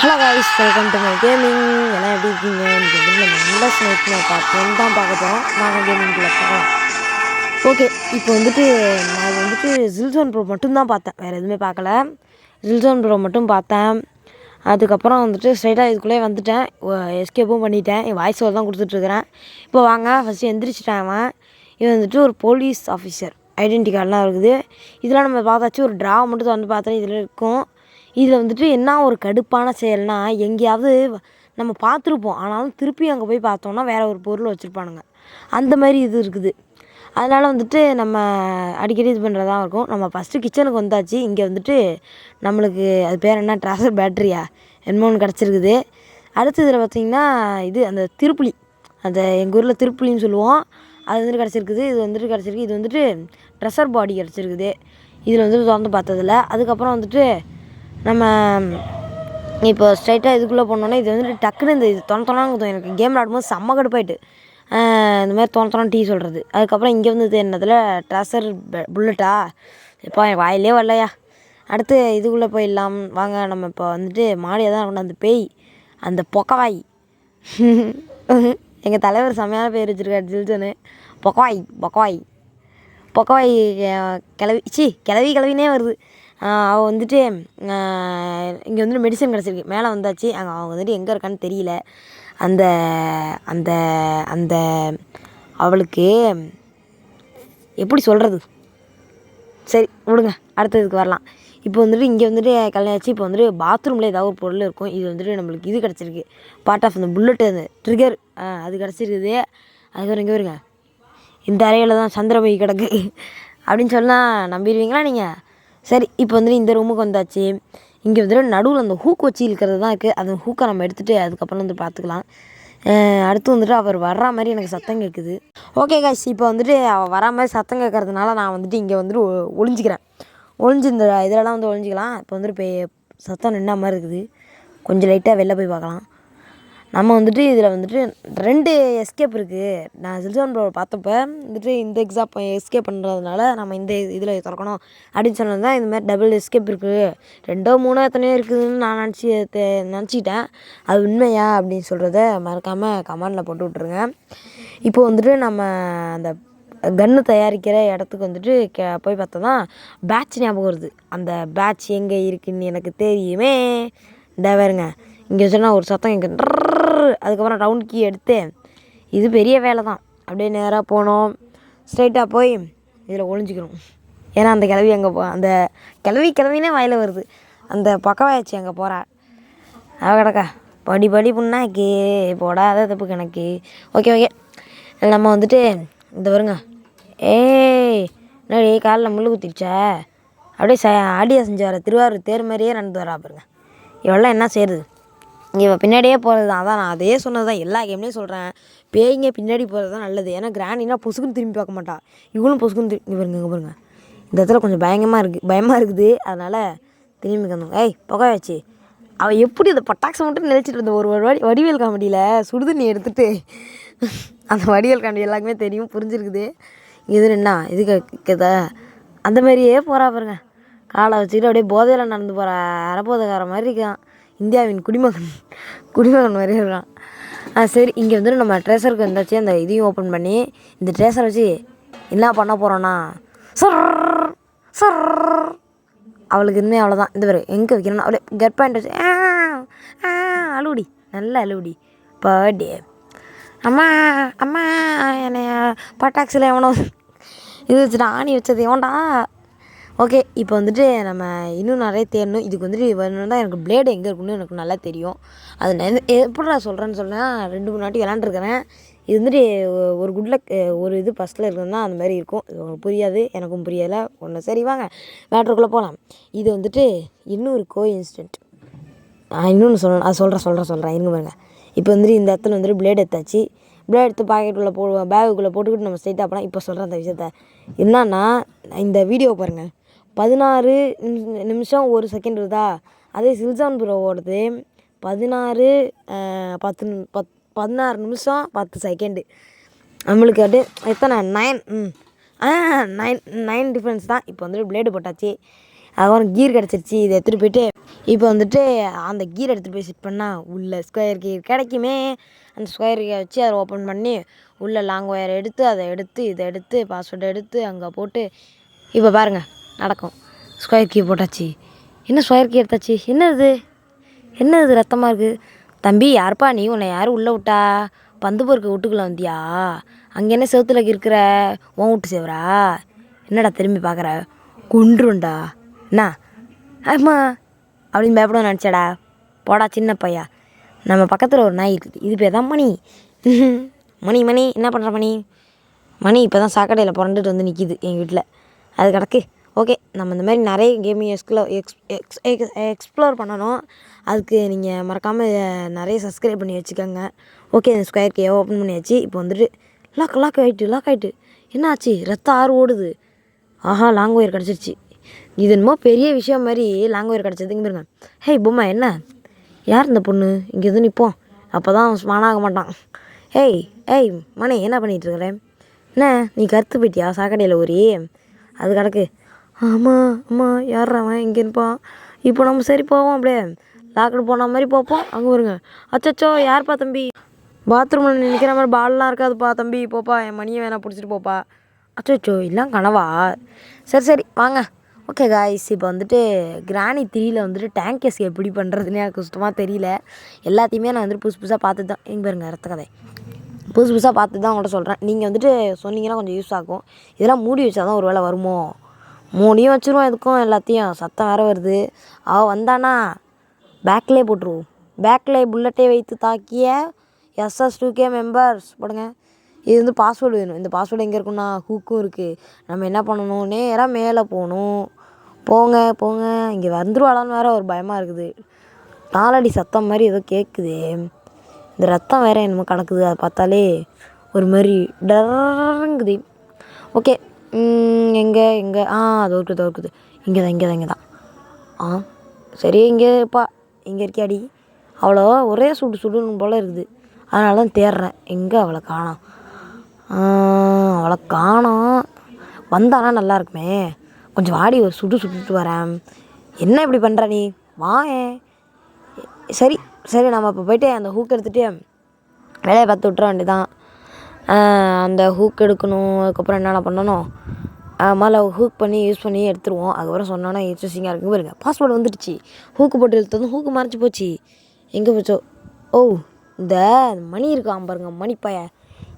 Hello guys, welcome to my gaming. எல்லாம் எப்படி இருக்கீங்க? இன்றைக்கி வந்து நம்ம நல்ல ஸ்னேக்னு பார்த்து தான் பார்க்க போகிறோம். நாங்கள் கேமிங்கில் பார்க்கலாம். ஓகே, இப்போ வந்துட்டு நான் வந்துட்டு ஜில்சோன் ப்ரோ மட்டும்தான் பார்த்தேன், வேறு எதுவுமே பார்க்கல. ஜில்சோன் ப்ரோ மட்டும் பார்த்தேன். அதுக்கப்புறம் வந்துட்டு ஸ்ட்ரைட்டாக இதுக்குள்ளே வந்துட்டேன். எஸ்கேப்பும் பண்ணிட்டேன். என் வாய்ஸ் ஓவர் தான் கொடுத்துட்ருக்குறேன். இப்போ வாங்க, ஃபஸ்ட்டு எந்திரிச்சிட்டேன். அவன் இது வந்துட்டு ஒரு போலீஸ் ஆஃபீஸர் ஐடென்டி கார்டெலாம் இருக்குது. இதெல்லாம் நம்ம பார்த்தாச்சு. ஒரு ட்ராவை மட்டும் வந்து பார்த்தா இதில் இருக்கும். இதில் வந்துட்டு என்ன ஒரு கடுப்பான செயல்னால், எங்கேயாவது நம்ம பார்த்துருப்போம், ஆனாலும் திருப்பி அங்கே போய் பார்த்தோன்னா வேறு ஒரு பொருள் வச்சுருப்பானுங்க. அந்த மாதிரி இது இருக்குது. அதனால் வந்துட்டு நம்ம அடிக்கடி இது பண்ணுறதா இருக்கும். நம்ம ஃபஸ்ட்டு கிச்சனுக்கு வந்தாச்சு. இங்கே வந்துட்டு நம்மளுக்கு அது பேர் என்ன, ட்ராசர் பேட்ரியா என்னமோ ஒன்று கிடச்சிருக்குது. அடுத்து இதில் பார்த்திங்கன்னா இது அந்த திருப்புளி, அந்த எங்கள் ஊரில் திருப்புளின்னு சொல்லுவோம், அது வந்துட்டு கிடச்சிருக்குது. இது வந்துட்டு கிடச்சிருக்கு. இது வந்துட்டு ட்ரெஸ்ஸர் பாடி கிடச்சிருக்குது. இதில் வந்துட்டு திறந்து பார்த்ததில்ல. அதுக்கப்புறம் வந்துட்டு நம்ம இப்போ ஸ்ட்ரைட்டாக இதுக்குள்ளே போனோன்னே இது வந்துட்டு டக்குன்னு இந்த இது தொணத்தொணாங்குதும். எனக்கு கேம் விளாடும்போது செம்ம கடுப்பாயிட்டு இந்த மாதிரி தொணத்தொணான்னு சொல்கிறது. அதுக்கப்புறம் இங்கே வந்து என்னதில் ட்ரெஸ்ஸர் புல்லட்டா, இப்போ என் வாயிலே வரலையா. அடுத்து இதுக்குள்ளே போயிடலாம் வாங்க. நம்ம இப்போ வந்துட்டு மாடியாக தான் இருக்கணும். அந்த பேய், அந்த பொக்கவாய் எங்கள் தலைவர் செம்மையான பேர் வச்சுருக்காரு, ஜில்சனு. பொக்கவாய் பொக்கவாய் பொக்கவாய் கிளவினே வருது. அவள் வந்துட்டு இங்கே வந்துட்டு மெடிசன் கிடச்சிருக்கு. மேலே வந்தாச்சு. அவங்க வந்துட்டு எங்கே இருக்கான்னு தெரியல. அந்த அந்த அந்த அவளுக்கு எப்படி சொல்கிறது, சரி விடுங்க, அடுத்ததுக்கு வரலாம். இப்போ வந்துட்டு இங்கே வந்துட்டு கல்யாணாச்சு. இப்போ வந்துட்டு பாத்ரூமில் ஏதாவது ஒரு பொருள் இருக்கும். இது வந்துட்டு நம்மளுக்கு இது கிடச்சிருக்கு, பார்ட் ஆஃப் அந்த புல்லட்டு, அந்த ட்ரிகர், அது கிடச்சிருக்குது. அதுக்கப்புறம் இங்கே வருங்க, இந்த அறையில் தான் சந்திரமுகி கிடக்கு அப்படின்னு சொன்னால் நம்பிடுவீங்களா நீங்கள்? சரி, இப்போ வந்துட்டு இந்த ரூமுக்கு வந்தாச்சு. இங்கே வந்துட்டு நடுவில் அந்த ஹூக் வச்சு இழுக்கிறது தான் இருக்குது. அந்த ஹூக்கை நம்ம எடுத்துகிட்டு அதுக்கப்புறம் வந்து பார்த்துக்கலாம். அடுத்து வந்துட்டு அவர் வர்ற மாதிரி எனக்கு சத்தம் கேட்குது. ஓகே காய்ஸ், இப்போ வந்துட்டு அவள் வரா மாதிரி சத்தம் கேட்கறதுனால நான் வந்துட்டு இங்கே வந்துட்டு ஒளிஞ்சிக்கிறேன். இந்த இதெல்லாம் வந்து ஒளிஞ்சிக்கலாம். இப்போ வந்துட்டு சத்தம் நின்ன மாதிரி இருக்குது. கொஞ்சம் லைட்டாக வெளில போய் பார்க்கலாம். நம்ம வந்துட்டு இதில் வந்துட்டு 2 எஸ்கேப் இருக்குது. நான் ஜில்சோன் ப்ரோ பார்த்தப்ப வந்துட்டு இந்த எஸ்கேப் பண்ணுறதுனால நம்ம இந்த இதில் திறக்கணும் அப்படின்னு சொன்னது தான். இதுமாதிரி டபுள் எஸ்கேப் இருக்குது, 2 3 எத்தனையோ இருக்குதுன்னு நான் நினச்சிக்கிட்டேன். அது உண்மையா அப்படின்னு சொல்கிறத மறக்காமல் கமெண்டில் போட்டு விட்ருங்க. இப்போ வந்துட்டு நம்ம அந்த கன்று தயாரிக்கிற இடத்துக்கு வந்துட்டு போய் பார்த்தா தான் பேட்ச் ஞாபகம் வருது. அந்த பேட்ச் எங்கே இருக்குதுன்னு எனக்கு தெரியுமே. இந்த வேறுங்க, இங்கே சொன்னால் ஒரு சத்தம் எங்கே. அதுக்கப்புறம் ரவுண்ட் கீ எடுத்து, இது பெரிய வேலை தான். அப்படியே நேராக போனோம். ஸ்ட்ரைட்டாக போய் இதில் ஒளிஞ்சிக்கிறோம். ஏன்னா அந்த கிளவி அங்கே அந்த கிளவினே வாயில் வருது. அந்த பக்கவாயாச்சு அங்கே போகிறா. அவ கிடக்கா படி புண்ணாக்கி போடாத தப்பு கணக்கு. ஓகே, நம்ம வந்துட்டு இந்த வருங்க. என்னடி காலில் முள்ளு குத்திடுச்சா? அப்படியே ஆடியா செஞ்சு வர திருவாரூர் தேர் மாதிரியே நடந்து வரா பாருங்க. இவெல்லாம் என்ன செய்யுது? இவன் பின்னாடியே போகிறது தான். அதான் நான் அதே சொன்னது தான், எல்லா கேம்லேயும் சொல்கிறேன். பேய்ங்க பின்னாடி போகிறது தான் நல்லது. ஏன்னா கிராண்டினா பொசுக்குன்னு திரும்பி பார்க்க மாட்டா. இவளும் பொசுக்குன்னு இங்கே பாருங்க. இந்த இடத்துல கொஞ்சம் பயமாக இருக்குது. அதனால் திரும்பி கந்தோம். புகை வச்சு அவள் எப்படி அந்த பட்டாக்ஸை மட்டும் நினைச்சிட்டு இருந்த ஒரு வடிவேல் காமெடியில் சுடுதண்ணி எடுத்துகிட்டு அந்த வடிவேல் காமெடி எல்லாருக்குமே தெரியும், புரிஞ்சிருக்குது. இது என்ன இதுக்கு அந்த மாதிரியே போகிறா பாருங்க. காலை வச்சுக்கிட்டு அப்படியே போதையில் நடந்து போகிற அறப்போதைக்கார மாதிரி இருக்கான். இந்தியாவின் குடிமகன் மாதிரி இருக்கான். சரி, இங்கே வந்துட்டு நம்ம ட்ரேசருக்கு வந்தாச்சு. அந்த இதையும் ஓப்பன் பண்ணி இந்த ட்ரேசரை வச்சு என்ன பண்ண போகிறோன்னா, சார் அவளுக்கு இனிமேல் அவ்வளோதான். இந்த பேர் எங்கே வைக்கணும்னா அவளே கெட் பாயிண்ட் வச்சு அழுவுடி, நல்லா அழுவுடி. பர்த்டே அம்மா என்னைய பட்டாக்ஸில் எவனோ இது வச்சுட்டா, ஆணி வச்சது எவன்டா. ஓகே, இப்போ வந்துட்டு நம்ம இன்னும் நிறைய தேடணும். இதுக்கு வந்துட்டு வரணுன்னா எனக்கு பிளேடு எங்கே இருக்குன்னு எனக்கு நல்லா தெரியும். அது நான் எப்படி நான் சொல்கிறேன்னு சொன்னால் 2 3 வாட்டி விளாண்டுருக்கிறேன். இது வந்துட்டு ஒரு ஒரு இது ஃபஸ்ட்டில் இருக்கிறது தான் அந்த மாதிரி இருக்கும். இது உங்களுக்கு புரியாது, எனக்கும் புரியலை ஒன்று. சரி வாங்க மேட்ருக்குள்ளே போகலாம். இது வந்துட்டு இன்னொரு இன்சிடென்ட் இன்னொன்று சொல்லணும். அது சொல்கிறேன் இருங்க பாருங்க. இப்போ வந்துட்டு இந்த இடத்துல வந்துட்டு பிளேடு எடுத்தாச்சு. பிளேட் எடுத்து பாக்கெட்டுக்குள்ளே பேகுக்குள்ளே போட்டுக்கிட்டு நம்ம ஸ்ட்ரைட்டாக போகலாம். இப்போ சொல்கிறேன் அந்த விஷயத்த. என்னன்னா, இந்த வீடியோ பாருங்கள், 16 நிமிஷம் 1 செகண்ட் இருக்குதா. அதே ஜில்சோன் ப்ரோவோடது 16 நிமிஷம் 10 செகண்டு. நம்மளுக்கு அப்படியே எத்தனை 9 டிஃப்ரென்ஸ் தான். இப்போ வந்துட்டு பிளேடு போட்டாச்சு. அதுக்கப்புறம் கீர் கிடச்சிருச்சு. இதை எடுத்துகிட்டு போயிட்டு இப்போ வந்துட்டு அந்த கீர் எடுத்துகிட்டு போய் செட் பண்ணால் உள்ள ஸ்கொயர் கீர் கிடைக்குமே. அந்த ஸ்கொயர் கீரை வச்சு அதை ஓப்பன் பண்ணி உள்ளே லாங் ஒயர் எடுத்து அதை எடுத்து இதை எடுத்து பாஸ்வேர்டை எடுத்து அங்கே போட்டு இப்போ பாருங்கள் நடக்கும். ஸ்கொயர் கீ போட்டாச்சு. என்ன ஸ்கொயர் கீ எடுத்தாச்சு. என்ன இது ரத்தமாக இருக்குது. தம்பி யாருப்பா நீ? உன்னை யாரும் உள்ளே விட்டா? பந்து பொறுக்க வீட்டுக்குள்ளே வந்தியா? அங்கே என்ன செவத்துல இருக்கிற உன் வீட்டு சேவரா? என்னடா திரும்பி பார்க்குற? கொன்றுண்டா என்ன ஆமா அப்படின்னு பயப்பட நினச்சடா. போடா சின்ன பையா. நம்ம பக்கத்தில் ஒரு நாய் இருக்குது. இது பேர் தான் மணி. மணி என்ன பண்ணுற மணி இப்போ தான் சாக்கடையில் புரண்டுட்டு வந்து நிற்கிது எங்கள் வீட்டில். அது கிடக்கு. ஓகே, நம்ம இந்த மாதிரி நிறைய கேமிங் எக்ஸ்ப்ளோர் பண்ணணும். அதுக்கு நீங்கள் மறக்காமல் நிறைய சப்ஸ்கிரைப் பண்ணி வச்சுக்கோங்க. ஓகே, இந்த ஸ்கொயர் கே ஓப்பன் பண்ணியாச்சு. இப்போ வந்துட்டு லாக் ஆகிட்டு என்ன ஆச்சு? ரத்தம் ஆறு ஓடுது. ஆஹா, லாங் ஒயர் கிடச்சிருச்சு. இது என்னமோ பெரிய விஷயம் மாதிரி லாங் ஒயர் கிடச்சதுங்க பாருங்க. ஹே பொம்மை, என்ன யார் இந்த பொண்ணு? இங்கே எதுவும் நிற்போம், அப்போ தான் அவன் ஸ்மானாக மாட்டான். ஏய் மணி, என்ன பண்ணிகிட்ருக்குற? என்ன நீ கருத்து போயிட்டியா சாக்கடையில் ஊறி? அது கிடக்கு. ஆமாம் யார் அவன் இங்கே இருப்பான்? இப்போ நம்ம சரி போவோம், அப்படியே லாக்கெட் போன மாதிரி போப்போம். அங்கே வருங்க. அச்சோ யார்ப்பா தம்பி? பாத்ரூமில் நிற்கிற மாதிரி பால்லாம் இருக்காதுப்பா தம்பி. போப்பா, என் மணியை வேணா பிடிச்சிட்டு போப்பா. அச்சோ இல்லை கனவா? சரி வாங்க. ஓகே காய்ஸ், இப்போ வந்துட்டு கிராணி 3ல் வந்துட்டு டேங்க் எஸ்கேப் எப்படி பண்ணுறதுன்னு எனக்கு சுத்தமாக தெரியல. எல்லாத்தையுமே நான் வந்துட்டு புதுசாக பார்த்து தான் எங்கே பாருங்க ரத்த கதை புதுசாக பார்த்து தான் உங்கள்கிட்ட சொல்கிறேன். நீங்கள் வந்துட்டு சொன்னீங்கன்னா கொஞ்சம் யூஸ் ஆகும். இதெல்லாம் மூடி வச்சா தான் ஒரு வேளை வருமோ? மூடியும் வச்சுருவோம். எதுக்கும் எல்லாத்தையும் சத்தம் வேறு வருது. அவள் வந்தானா பேக்லேயே போட்டுருவோம். பேக்கில் புல்லட்டை வைத்து தாக்கிய SS2K மெம்பர்ஸ் போடுங்க. இது வந்து பாஸ்வேர்டு வேணும். இந்த பாஸ்வேர்டு எங்கே இருக்குன்னா ஹூக்கும் இருக்குது. நம்ம என்ன பண்ணணும்? நேராக மேலே போகணும். போங்க இங்கே வந்துருவாளான்னு வேறு ஒரு பயமாக இருக்குது. நாலடி சத்தம் மாதிரி ஏதோ கேட்குது. இந்த ரத்தம் வேறு என்னமோ கணக்குது. அதை பார்த்தாலே ஒரு மாதிரி டருங்குது. ஓகே, எங்கே அது இருக்குது. இங்கே தான். சரி, இங்கேப்பா இங்கே இருக்கியாடி? அவ்வளோ ஒரே சுடுன்னு போல் இருக்குது. அதனால தான் தேடுறேன். எங்கே அவளை காணோம். வந்தானா நல்லா இருக்குமே. கொஞ்சம் வாடி ஒரு சுட்டுட்டு வரேன். என்ன இப்படி பண்ணுற நீ? வாயேன். சரி நம்ம இப்போ போய்ட்டு அந்த ஹூக் எடுத்துகிட்டு வேலையை பார்த்து விட்டுற வேண்டியதான். அந்த ஹூக் எடுக்கணும். அதுக்கப்புறம் என்னென்ன பண்ணணும்? மேலே ஹூக் பண்ணி யூஸ் பண்ணி எடுத்துருவோம். அதுக்கப்புறம் சொன்னோன்னா இன்ட்ரெஸ்டிங்காக இருக்குங்க பாருங்க. பாஸ்வேர்டு வந்துடுச்சு. ஹூக்கு போட்டு எடுத்ததும் ஹூக்கு மறைச்சி போச்சு. எங்கே போச்சோ? இந்த மணி இருக்கான் பாருங்க, மணிப்பைய.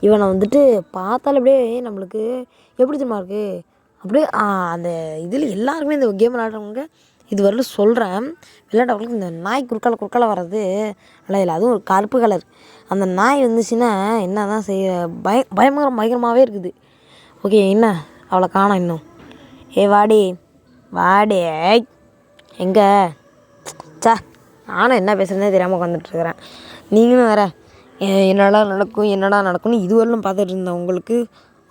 இவனை வந்துட்டு பார்த்தாலும் அப்படியே நம்மளுக்கு எப்படி தெரியுமா இருக்குது? அப்படியே அந்த இதில் எல்லாருக்குமே இந்த கேம் விளையாடுறவங்க இது வரலும் சொல்கிறேன். விளையாடுறவங்களுக்கு இந்த நாய் குறுக்கால வர்றது நல்லா இல்லை. அதுவும் ஒரு கருப்பு கலர். அந்த நாய் வந்துச்சுன்னா என்ன தான் செய்ய பயங்கரமாகவே இருக்குது. ஓகே, என்ன அவளை காணோம் இன்னும். வாடி எங்கே? நானும் என்ன பேசுகிறதே தெரியாமல் உட்காந்துட்ருக்குறேன். நீங்களும் வேறு என்னடா நடக்கும்னு இதுவரையிலும் பார்த்துட்டு இருந்தேன். உங்களுக்கு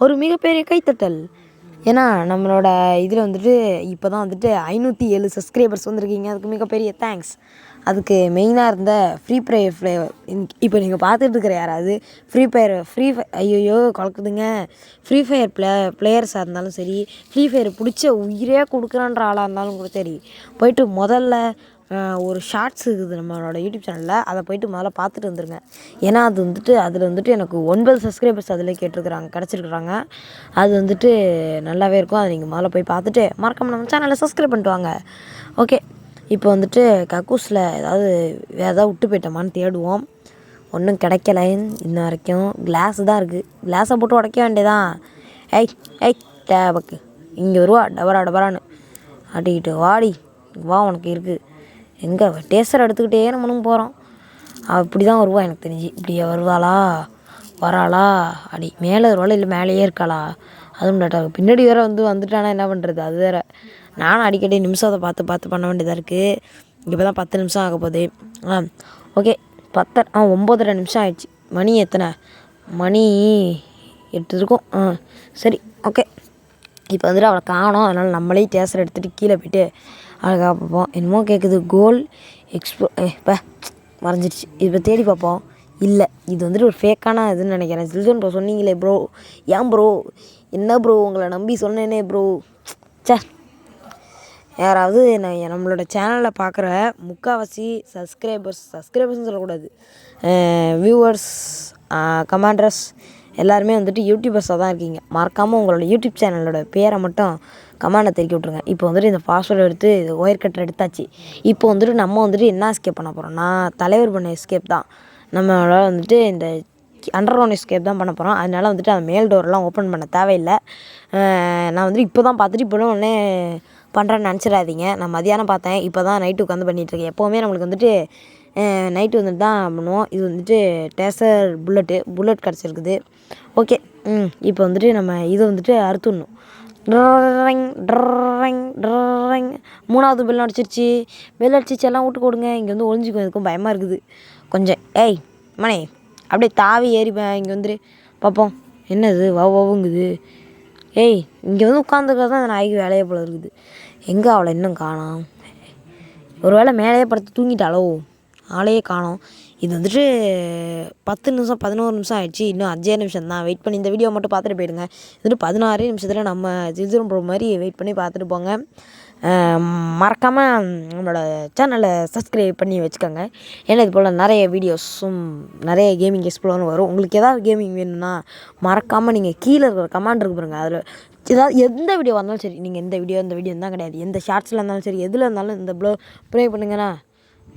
ஒரு மிகப்பெரிய கைத்தட்டல். ஏன்னா நம்மளோட இதில் வந்துட்டு இப்போ தான் வந்துட்டு 507 சப்ஸ்கிரைபர்ஸ் வந்திருக்கீங்க. அதுக்கு மிகப்பெரிய தேங்க்ஸ். அதுக்கு மெயினாக இருந்த ஃப்ரீ ஃபயர் இப்போ நீங்கள் பார்த்துட்டு இருக்கிற யாராவது ஃப்ரீ ஃபயர் கலக்குதுங்க. ஃப்ரீ ஃபயர் பிளேயர்ஸாக இருந்தாலும் சரி, ஃப்ரீ ஃபயர் பிடிச்ச உயிரே கொடுக்குறான்ற ஆளாக இருந்தாலும் கூட சரி, போயிட்டு முதல்ல ஒரு ஷார்ட்ஸ் இருக்குது நம்மளோட யூடியூப் சேனலில். அதை போய்ட்டு முதல்ல பார்த்துட்டு வந்துருங்க. ஏன்னா அதில் வந்துட்டு எனக்கு 9 சப்ஸ்கிரைபர்ஸ் அதில் கிடச்சிருக்குறாங்க. அது வந்துட்டு நல்லாவே இருக்கும். அதை நீங்கள் முதல்ல போய் பார்த்துட்டு மறக்காம நம்ம சேனலை சப்ஸ்கிரைப் பண்ணிட்டு வாங்க. ஓகே, இப்போ வந்துட்டு கக்கூஸில் வேறு ஏதாவது விட்டு போயிட்டோமான்னு தேடுவோம். ஒன்றும் கிடைக்கல இன்ன வரைக்கும். கிளாஸு தான் இருக்குது. கிளாஸை போட்டு உடைக்க வேண்டியதான். ஏய் டேபக்கு இங்கே வருவா டபரான்னு ஆட்டிக்கிட்டு வாடி வா, உனக்கு இருக்குது. எங்கே டேஸ்டர் எடுத்துக்கிட்டே நம்மளும் போகிறோம். அப்படி தான் வருவா எனக்கு தெரிஞ்சு. இப்படியே வராளா அடி மேலே வருவாளா இல்லை மேலேயே இருக்காளா? அதுவும் டேட்டாக பின்னாடி வேறு வந்துட்டானா என்ன பண்ணுறது? அது வேறு நானும் அடிக்கடி நிமிஷத்தை பார்த்து பண்ண வேண்டியதாக இருக்குது. இப்போ தான் 10 நிமிஷம் ஆக போகுது. ஓகே 9:30 நிமிஷம் ஆயிடுச்சு. மணி எத்தனை? மணி 8 இருக்கும். சரி ஓகே, இப்போ வந்துட்டு அவளை காணோம். அதனால் நம்மளே டேஸ்டர் எடுத்துகிட்டு கீழே போய்ட்டு அழகாக பார்ப்போம். என்னமோ கேட்குது. கோல் இப்போ மறைஞ்சிடுச்சு. இப்போ தேடி பார்ப்போம். இல்லை, இது வந்துட்டு ஒரு ஃபேக்கான இதுன்னு நினைக்கிறேன். சில்ட்ரன் ப்ரோ சொன்னீங்களே ப்ரோ. ஏன் ப்ரோ? என்ன ப்ரோ, உங்களை நம்பி சொன்னேனே ப்ரோ. யாராவது நம்மளோட சேனலில் பார்க்குற முக்கால்வாசி சப்ஸ்கிரைபர்ஸ்னு சொல்லக்கூடாது, வியூவர்ஸ், கமாண்டர்ஸ் எல்லாருமே வந்துட்டு யூடியூபர்ஸாக தான் இருக்கீங்க. மறக்காமல் உங்களோட யூடியூப் சேனலோட பேரை மட்டும் கமெண்டில் தெறிக்க விட்ருங்க. இப்போ வந்துட்டு இந்த பாஸ்வேர்டு எடுத்து இது ஒயர் கட்டர் எடுத்தாச்சு. இப்போ வந்துட்டு நம்ம வந்துட்டு என்ன எஸ்கேப் பண்ண போகிறோம்னா, தலைவர் பண்ண எஸ்கேப் தான். நம்மளால வந்துட்டு இந்த அண்டர் கிரவுண்ட் எஸ்கேப் தான் பண்ண போகிறோம். அதனால வந்துட்டு அந்த மேல் டோர்லாம் ஓப்பன் பண்ண தேவையில்லை. நான் வந்துட்டு இப்போ தான் பார்த்துட்டு இப்போ உடனே பண்ணுறேன்னு நினச்சிடாதீங்க. நான் மதியானம் பார்த்தேன், இப்போ தான் நைட்டு உட்காந்து பண்ணிகிட்ருக்கேன். எப்போவுமே நம்மளுக்கு வந்துட்டு நைட்டு வந்துட்டு தான் பண்ணுவோம். இது வந்துட்டு டேசர் புல்லட் கிடச்சிருக்குது. ஓகே, இப்போ வந்துட்டு நம்ம இதை வந்துட்டு அறுத்துடணும். ட்ரிங் ட்ரிங் ட்ரிங் 3வது பெல் அடிச்சிருச்சு. பெல் அடிச்சிச்சு, எல்லாம் வீட்டுக்கு ஓடுங்க. இங்கே வந்து ஒளிஞ்சிக்கும், எதுக்கும் பயமாக இருக்குது கொஞ்சம். ஏய் மணி, அப்படியே தாவி ஏறிப்பேன். இங்கே வந்துட்டு பார்ப்போம் என்னது வவுங்குது. ஏய், இங்கே வந்து உட்காந்துருக்கிறது தான் அந்த நாய்க்கு வேலையே போல இருக்குது. எங்கே அவளை இன்னும் காணோம்? ஒரு வேளை மேலேயே படுத்து தூங்கிட்டாலோ? ஆளையே காணோம். இது வந்துட்டு 10 நிமிஷம் 11 நிமிஷம் ஆகிடுச்சு. இன்னும் 5 நிமிஷம் தான். வெயிட் பண்ணி இந்த வீடியோ மட்டும் பார்த்துட்டு போயிடுங்க. இது வந்துட்டு 16 நிமிஷத்தில் நம்ம சில்சரம் ப்ரோ மாதிரி வெயிட் பண்ணி பார்த்துட்டு போங்க. மறக்காமல் நம்மளோட சேனலை சப்ஸ்கிரைப் பண்ணி வச்சுக்கோங்க. ஏன்னா இது போல் நிறைய வீடியோஸும் நிறைய கேமிங் எக்ஸ்ப்ளோரும் வரும். உங்களுக்கு ஏதாவது கேமிங் வேணும்னா மறக்காமல் நீங்கள் கீழே இருக்கிற கமெண்ட் இருக்கு பாருங்கள், அதில் ஏதாவது எந்த வீடியோ வந்தாலும் சரி, நீங்கள் இந்த வீடியோ தான் கிடையாது, எந்த ஷார்ட்ஸில் இருந்தாலும் சரி, எதில் இருந்தாலும் இந்த ப்ளே பண்ணுங்கன்னா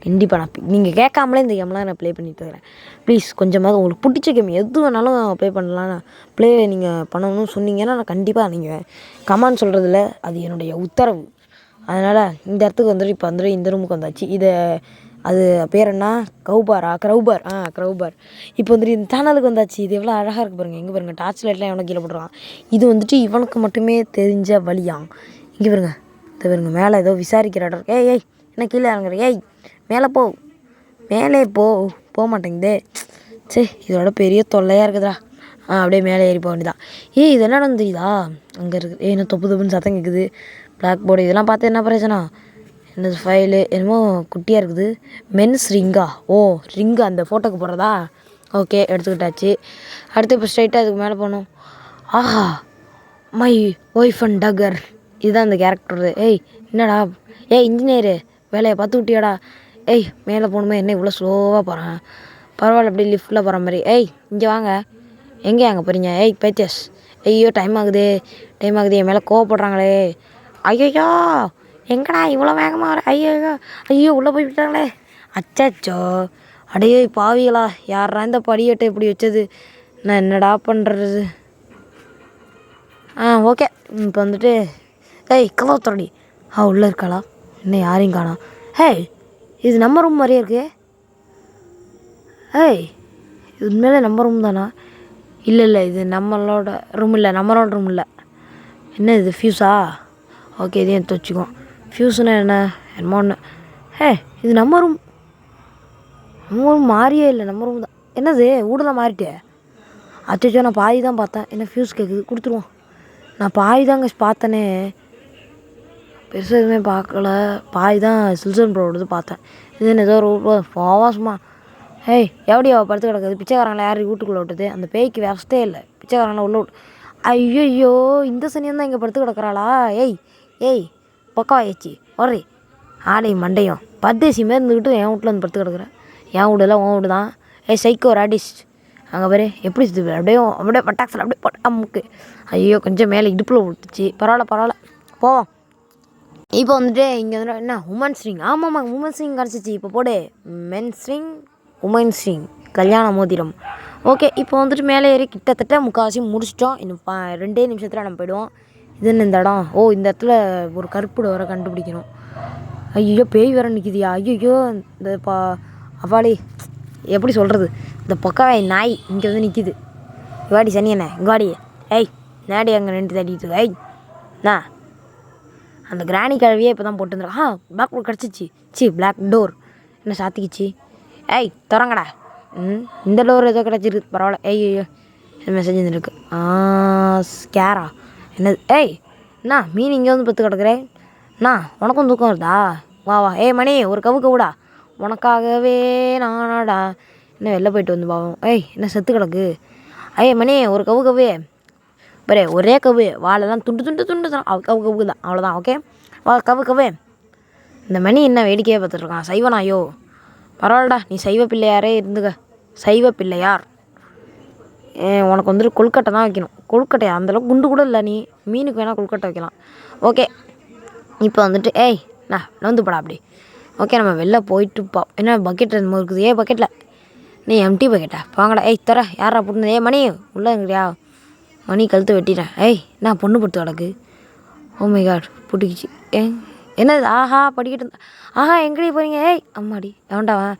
கண்டிப்பாக நான் நீங்கள் கேட்காமலே இந்த கேம்லாம் நான் ப்ளே பண்ணிட்டு இருக்கிறேன். ப்ளீஸ் கொஞ்சமாவது உங்களுக்கு பிடிச்ச கேம் எது வேணாலும் ப்ளே பண்ணலாம். ப்ளே நீங்கள் பண்ணணும்னு சொன்னீங்கன்னா நான் கண்டிப்பாக நீங்கள் கமெண்ட் சொல்கிறதில்ல, அது என்னுடைய உத்தரவு. அதனால் இந்த இடத்துக்கு வந்துட்டு இப்போ வந்துட்டு இந்த ரூமுக்கு வந்தாச்சு. அது பேர் என்ன, க்ரௌபார். இப்போ வந்துட்டு இந்த சேனலுக்கு வந்தாச்சு. இது எவ்வளோ அழகாக இருக்குது பாருங்கள். எங்கே பாருங்கள், டார்ச் லைட்லாம் எவ்வளோ கீழே போட்டுருக்கான். இது வந்துட்டு இவனுக்கு மட்டுமே தெரிஞ்ச வழியாம். இங்கே பாருங்க மேலே ஏதோ விசாரிக்கிற இடம். ஏய் என்ன கீழே இறங்குற? ஏய் மேலே போக மாட்டேங்குதே. சரி, இதோட பெரிய தொல்லையாக இருக்குதுடா. அப்படியே மேலே ஏறி போக வேண்டியதான். இது என்ன தெரியுதா? அங்கே இருக்குது. என்ன தொப்புன்னு சத்தம் கேட்குது. பிளாக் போர்டு இதெல்லாம் பார்த்து என்ன பிரச்சனை? என்னது ஃபைலு என்னமோ குட்டியாக இருக்குது. மென்ஸ் ரிங்கா? ரிங்கு அந்த ஃபோட்டோக்கு போடுறதா? ஓகே, எடுத்துக்கிட்டாச்சு. அடுத்து இப்போ ஸ்ட்ரைட்டாக அதுக்கு மேலே போகணும். ஆஹா, மை ஒய்ஃப் அண்ட் டகர், இதுதான் அந்த கேரக்டர். என்னடா இன்ஜினியரு வேலையை பார்த்து விட்டியாடா? மேலே போகணுமே, என்ன இவ்வளோ ஸ்லோவாக போகிறேன்? பரவாயில்ல, அப்படியே லிஃப்ட்டில் போகிற மாதிரி. இங்கே வாங்க. எங்கே அங்கே போகிறீங்க? பேச்சஸ், ஐயோ டைம் ஆகுது, என் மேலே கோவப்படுறாங்களே. ஐயோ எங்கடா இவ்வளோ வேகமாக வர? ஐயோ உள்ளே போய் விட்டாங்களே. அச்சோ, அடையே பாவிகளா, யாரா இந்த படியட்டை இப்படி வச்சது? நான் என்னடா பண்ணுறது? ஓகே, இப்போ வந்துட்டு கதவு தொடடி. உள்ளே இருக்காளா? இன்னும் யாரையும் காணோம். இது நம்ம ரூம் மாதிரியே இருக்கு. இது உண்மையிலே நம்ம ரூம் தானா? இல்லை, இது நம்மளோட ரூம் இல்லை. என்ன இது, ஃபியூஸா? ஓகே, இதையும் எடுத்து வச்சுக்குவோம். ஃபியூஸ்னா என்னமோ ஒன்று. இது நம்ம ரூம் மாறியே இல்லை, நம்ம ரூம் தான். என்னது வீடுலாம் மாறிட்டே? அச்சோ, நான் பாதி தான் பார்த்தேன். என்ன ஃபியூஸ் கேட்குது, கொடுத்துருவோம். நான் பாதி தாங்க பார்த்தேனே, பெருசாக எதுவுமே பார்க்கல. பாதி தான் சில்சன் ப்ரோடது பார்த்தேன். இது ஏதோ ஒரு போவாசமா. எப்படியா படுத்து கிடக்குது? பிச்சைக்காரங்களை யார் வீட்டுக்குள்ளே விட்டுது? அந்த பேய்க்கு வசத்தே இல்லை, பிச்சைக்காரங்களை உள்ள விட்டு. ஐயோ, இந்த சனியம் தான் இங்கே படுத்து கிடக்குறாளா? பக்கம் ஆயிடுச்சு ஒரே ஆடை மண்டையும் பத்தேசி மாரி இருந்துக்கிட்டு என் வீட்டில் வந்து படுத்து கிடக்குறேன். என் வீடுலாம் உன் வீடு தான். சைக்கோ ராடிஸ்ட் அங்கே பாரு எப்படி சுற்றுது. அப்படியே பட்டாக்ஸில் அப்படியே அம்முக்கு. ஐயோ, கொஞ்சம் மேலே இடுப்பில் விட்டுச்சு. பரவாயில்ல போவோம். இப்போ வந்துட்டு இங்கே வந்துட்டு என்ன, உமன்ஸ் ரிங். ஆமாம்மா, உமன்ஸ் ரிங் கிடச்சிச்சு. இப்போ போடு, மென்ஸ் ரிங், உமன்ஸ் ரிங், கல்யாண மோதிரம். ஓகே, இப்போ வந்துட்டு மேலே ஏறி கிட்டத்தட்ட முக்கால்வாசி முடிச்சிட்டோம். இன்னும் 2 நிமிஷத்தில் நம்ம போய்டுவோம். இது என்ன இந்த இடம்? இந்த இடத்துல ஒரு கருப்பு வர கண்டுபிடிக்கணும். ஐயோ, பேய் வேற நிற்கிதியா? ஐயோ, இந்த அவாளி எப்படி சொல்கிறது, இந்த பொக்கவாய் நாய் இங்கே வந்து நிற்கிது. இவாடி சனியண்ணே, இங்காடி. நாடி அங்கே நின்று தட்டிட்டு நான் அந்த கிராணி கழுவியே இப்போ தான் போட்டுருந்துருக்கா. பிளாக் டோர் கிடச்சிச்சு. பிளாக் டோர் என்ன சாத்திக்கிச்சு? திறங்கடா. இந்த டோர் ஏதோ கிடச்சிருக்கு, பரவாயில்ல. ஐயோ, மெசேஜ் வந்துருக்கு. ஸ்கேரா என்னது? என்ன மீன் இங்கே வந்து பத்து கிடக்குறேன்? உனக்கும் தூக்கம் வருதா? வா மணி, ஒரு கவுடா, உனக்காகவே நானாடா. என்ன வெளில போயிட்டு வந்து பாவம். என்ன செத்து கிடக்கு? மணி, ஒரு கவு பாரு, ஒரே கவு, வாழெல்லாம் துண்டு தான். கவு தான், அவ்வளோதான். ஓகே, வா கவு கவே. இந்த மணி என்ன வேடிக்கையாக பார்த்துட்ருக்கான். சைவனாயோ பரவாயில்லடா, நீ சைவ பிள்ளையாரே இருந்துக்க. சைவ பிள்ளையார். உனக்கு வந்துட்டு கொழுக்கட்டை தான் வைக்கணும். கொழுக்கட்டையா? அந்தளவுக்கு குண்டு கூட இல்லை. நீ மீனுக்கு வேணால் கொழுக்கட்டை வைக்கலாம். ஓகே, இப்போ வந்துட்டு நான் நோந்து போடா அப்படி. ஓகே, நம்ம வெளில போயிட்டு என்ன பக்கெட் என்னமோ இருக்குது. பக்கெட்டில் நீ எம்டி பக்கெட்டா? வாங்கடா. தர யாரா போட்டுனது? மணி உள்ளே இருக்கிறியா? மணி கழுத்து வெட்டிட்டேன். நான் பொண்ணு படுத்து கிடக்கு. ஓ மை காட், புட்டிக்கிச்சு. என்னது? ஆஹா படிக்கிட்டு எங்கடி போகிறீங்க? அம்மாடி எவன்டாவன்?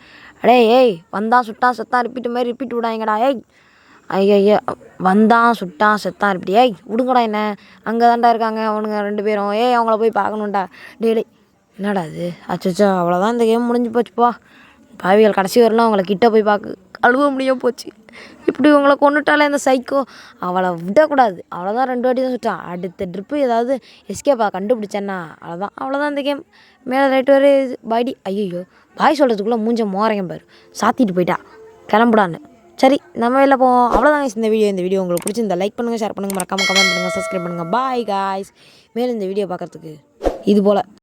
வந்தான் சுட்டான் செத்தான் ரிப்பீட்டு மாதிரி ரிப்பீட் விடாங்கடா. ஐயா வந்தான் சுட்டான் செத்தான் ரிப்பீட். விடுங்கடா. என்ன அங்கே தான்டா இருக்காங்க அவனுங்க 2 பேரும். அவங்கள போய் பார்க்கணுன்டா. டேய் என்னடா அது? அச்சோ, அவ்வளோதான், இந்த கேம் முடிஞ்சு போச்சுப்பா. பாவிகள் கடைசி வரலாம் அவங்கள கிட்ட போய் அழுவ முடியாமல் போச்சு. இப்படி உங்களை கொண்டுட்டாலே இந்த சைக்கோ அவளை விடக்கூடாது. அவ்வளோதான், 2 வாட்டி தான் சுட்டான். அடுத்த ட்ரிப்பு ஏதாவது எஸ்கேப்பா கண்டுபிடிச்சேன்னா அவ்வளோதான் இந்த கேம். மேலே ரைட்டு வரை பாய்டி. ஐயோ, பாய் சொல்கிறதுக்குள்ளே மூஞ்ச மோரையும் பாரு. சாத்திட்டு போயிட்டா கிளம்புடான்னு. சரி, நம்ம வெளில போவோம். அவ்வளோதாங்க இந்த வீடியோ உங்களுக்கு பிடிச்சிருந்தா லைக் பண்ணுங்கள், ஷேர் பண்ணுங்கள், மறக்காமல் கமெண்ட் பண்ணுங்கள், சப்ஸ்கிரைப் பண்ணுங்கள். Bye guys. மேலும் இந்த வீடியோ பார்க்குறதுக்கு இது போல்